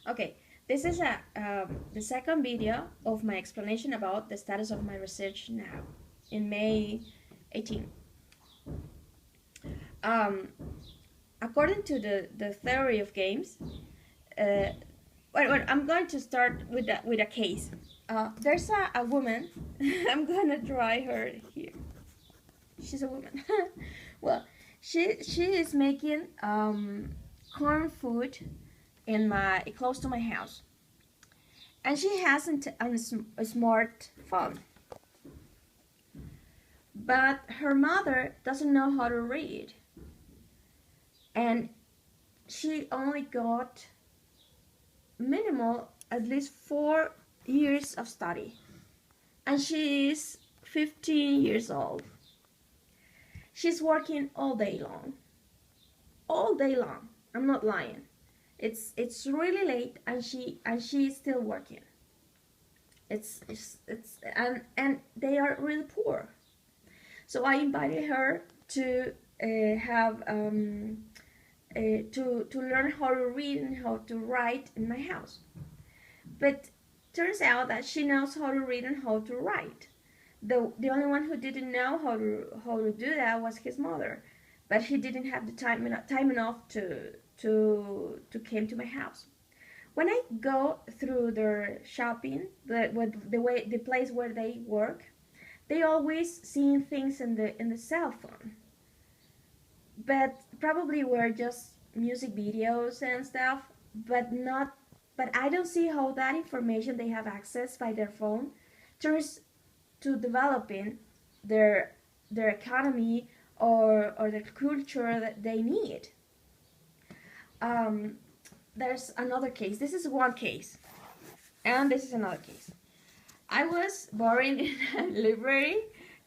Okay, this is the second video of my explanation about the status of my research now, in May 18. Um, According to the theory of games, I'm going to start with a case. There's a woman. I'm gonna try her here. She's a woman. Well, she is making corn food in my close to my house, and she hasn't a smartphone. But her mother doesn't know how to read, and she only got minimal at least 4 years of study, and she is 15 years old. She's working all day long. All day long. I'm not lying. It's really late, and she's still working. It's and they are really poor. So I invited her to have to learn how to read and how to write in my house. But turns out that she knows how to read and how to write. The only one who didn't know how to do that was his mother, but he didn't have the time enough to came to my house. When I go through their shopping, the place where they work, they always seeing things in the cell phone, but probably were just music videos and stuff, but not. But I don't see how that information they have access by their phone turns to developing their economy or the culture that they need. Um, there's another case. This is one case, and this is another case. I was born in a library,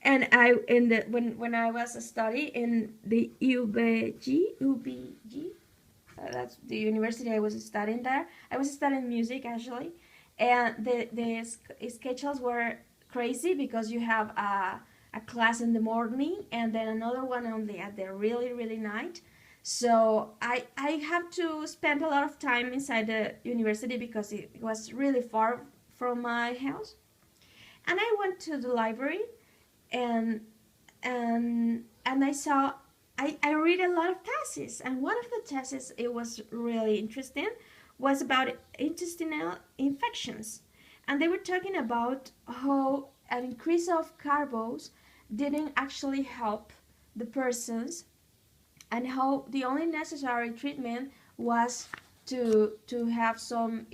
and when I was studying in the UBG, that's the university I was studying there. I was studying music actually, and the schedules were crazy because you have a class in the morning and then another one only at the really night. So I have to spend a lot of time inside the university because it was really far from my house. And I went to the library, and I saw I read a lot of theses, and one of the theses it was really interesting was about intestinal infections, and they were talking about how an increase of carbs didn't actually help the persons, and how the only necessary treatment was to have some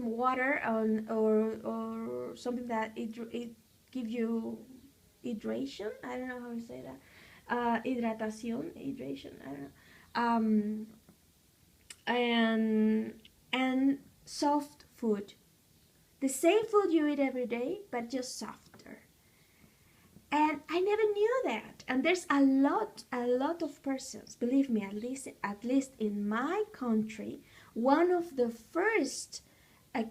water or something that it give you hydration. I don't know how to say that. Hydration. I don't know. And soft food, the same food you eat every day, but just softer. And I never knew that. And there's a lot of persons, believe me, at least in my country, one of the first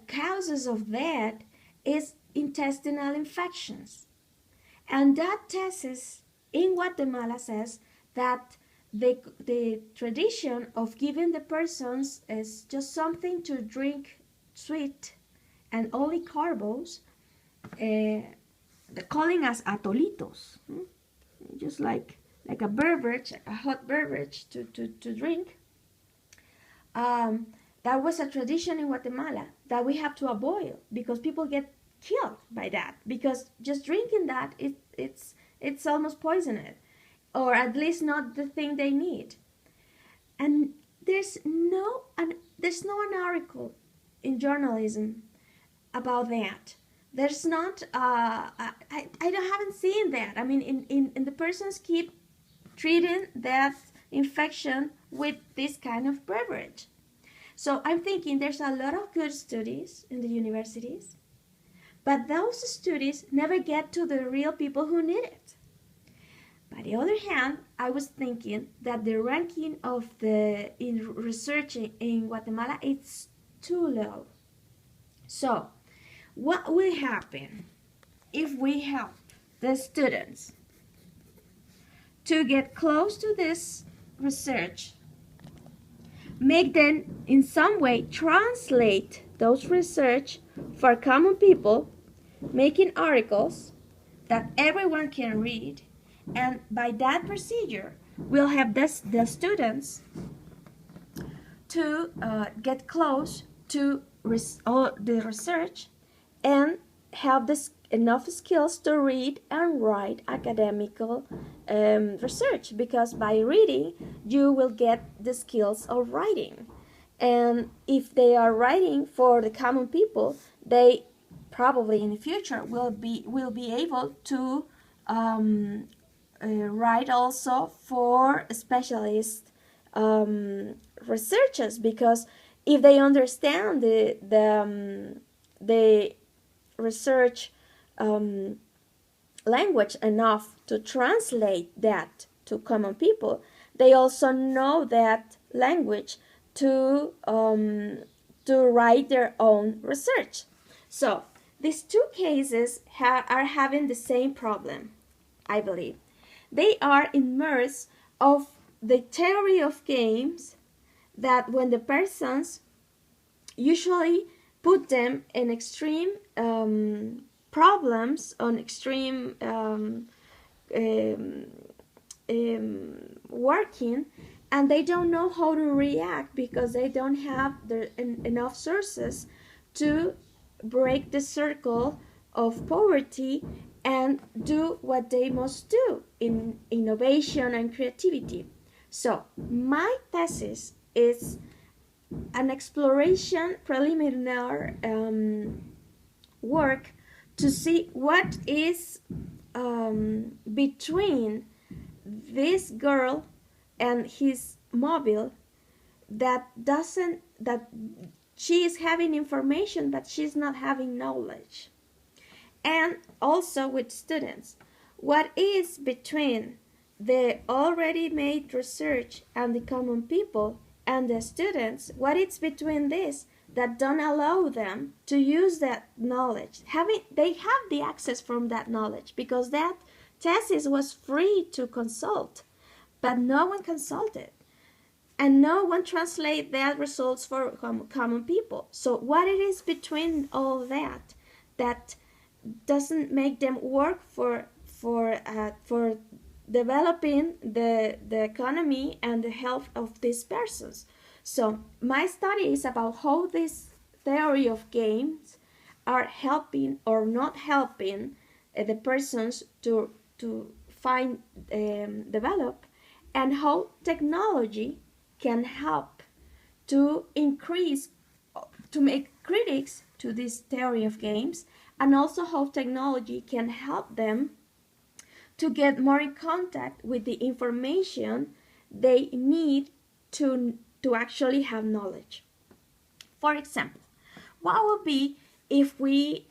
causes of that is intestinal infections. And that thesis in Guatemala says that the tradition of giving the persons is just something to drink sweet and only carbs, calling us atolitos, just like a beverage, a hot beverage to drink. That was a tradition in Guatemala that we have to avoid because people get killed by that, because just drinking that it's almost poisonous, or at least not the thing they need. And there's no an article in journalism about that. There's not haven't seen that. I mean, in the persons keep treating that infection with this kind of beverage. So I'm thinking there's a lot of good studies in the universities, but those studies never get to the real people who need it. By the other hand, I was thinking that the ranking of the in research in Guatemala is too low. So, what will happen if we help the students to get close to this research? make them in some way translate those research for common people, making articles that everyone can read, and by that procedure we'll have the students to get close to the research and have enough skills to read and write academical research, because by reading you will get the skills of writing. And if they are writing for the common people, they probably in the future will be able to write also for specialist researchers, because if they understand the research language enough to translate that to common people, they also know that language to write their own research. So these two cases are having the same problem, I believe. They are immersed of the theory of games, that when the persons usually put them in extreme problems, on extreme working, and they don't know how to react because they don't have enough sources to break the circle of poverty and do what they must do in innovation and creativity. So my thesis is an exploration preliminary work to see what is between this girl and his mobile, that she is having information but she's not having knowledge. And also with students, what is between the already made research and the common people and the students, what is between this that don't allow them to use that knowledge. They have the access from that knowledge because that thesis was free to consult, but no one consulted. And no one translate that results for common people. So what it is between all that doesn't make them work for developing the economy and the health of these persons. So my study is about how this theory of games are helping or not helping the persons to find develop, and how technology can help to increase, to make critics to this theory of games, and also how technology can help them to get more in contact with the information they need to actually have knowledge. For example, what would be if we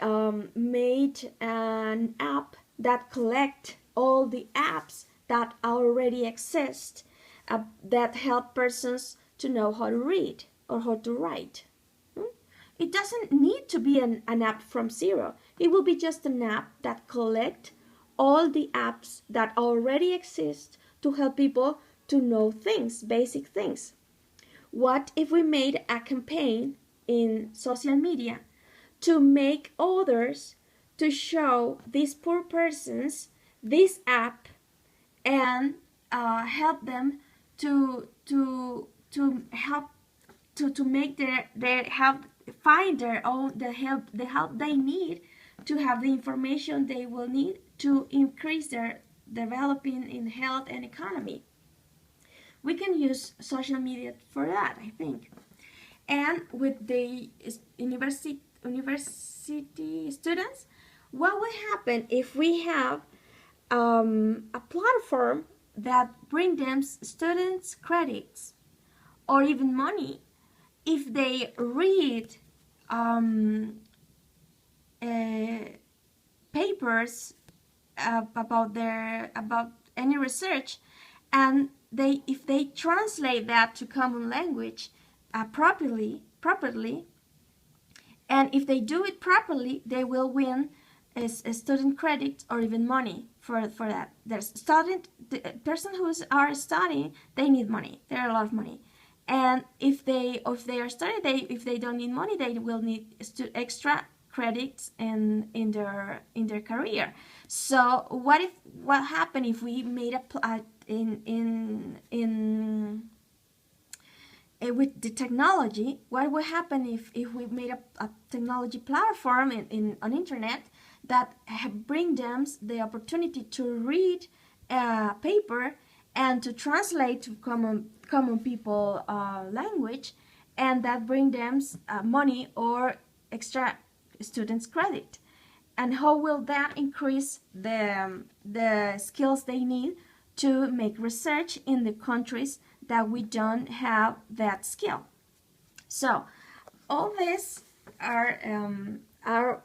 made an app that collect all the apps that already exist that help persons to know how to read or how to write? It doesn't need to be an app from zero. It will be just an app that collect all the apps that already exist to help people to know things, basic things. What if we made a campaign in social media to make others to show these poor persons this app and help them to help to make their help find their own the help they need to have the information they will need to increase their developing in health and economy. We can use social media for that, I think. And with the university students, what will happen if we have a platform that brings them students credits or even money if they read papers about any research, and if they translate that to common language properly, and if they do it properly, they will win a student credit or even money for that. The person who are studying, they need money. There are a lot of money, And if they are studying, if they don't need money, they will need extra credits in their career. So what happened if we made with the technology? What would happen if we made a technology platform on internet that bring them the opportunity to read a paper and to translate to common people language, and that bring them money or extra students credit? And how will that increase the skills they need to make research in the countries that we don't have that skill? So all this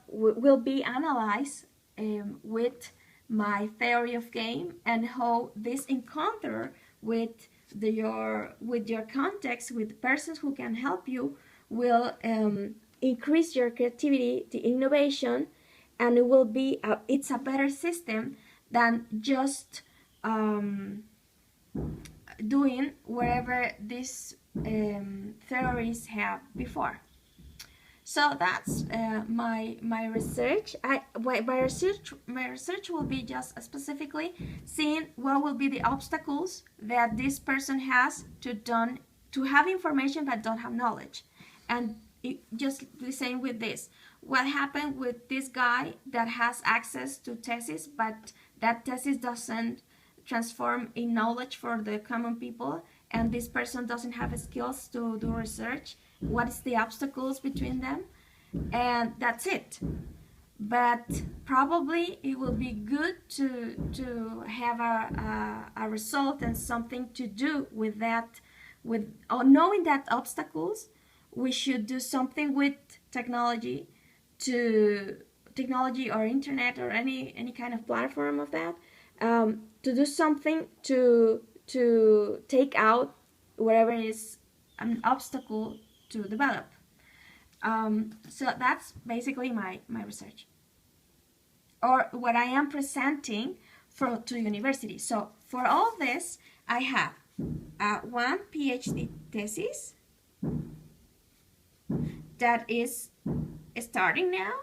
will be analyzed with my theory of game, and how this encounter with your context, with persons who can help you, will increase your creativity, the innovation, and it will be it's a better system than just doing whatever these theories have before. So that's my research. My research will be just specifically seeing what will be the obstacles that this person has to have information but don't have knowledge. And just the same with this. What happened with this guy that has access to thesis, but that thesis doesn't transform in knowledge for the common people, and this person doesn't have skills to do research? What is the obstacles between them? And that's it. But probably it will be good to have a result and something to do with that. With knowing that obstacles, we should do something with technology, or internet, or any kind of platform of that, to do something to take out whatever is an obstacle to develop. So that's basically my research, or what I am presenting to university. So for all this, I have one PhD thesis that is starting now,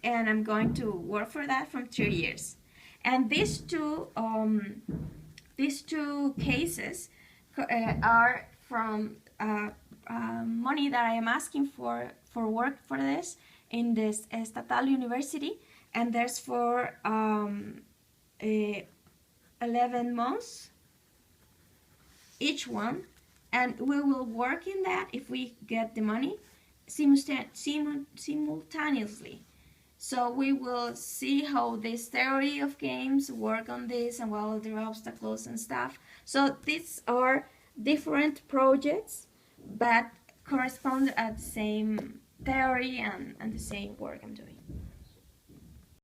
and I'm going to work for that from 3 years. And these two cases are from money that I am asking for work for this in this Estatal University, and there's for 11 months each one, and we will work in that if we get the money simultaneously. So we will see how this theory of games work on this, and what are the obstacles and stuff. So these are different projects, but correspond at the same theory and the same work I'm doing.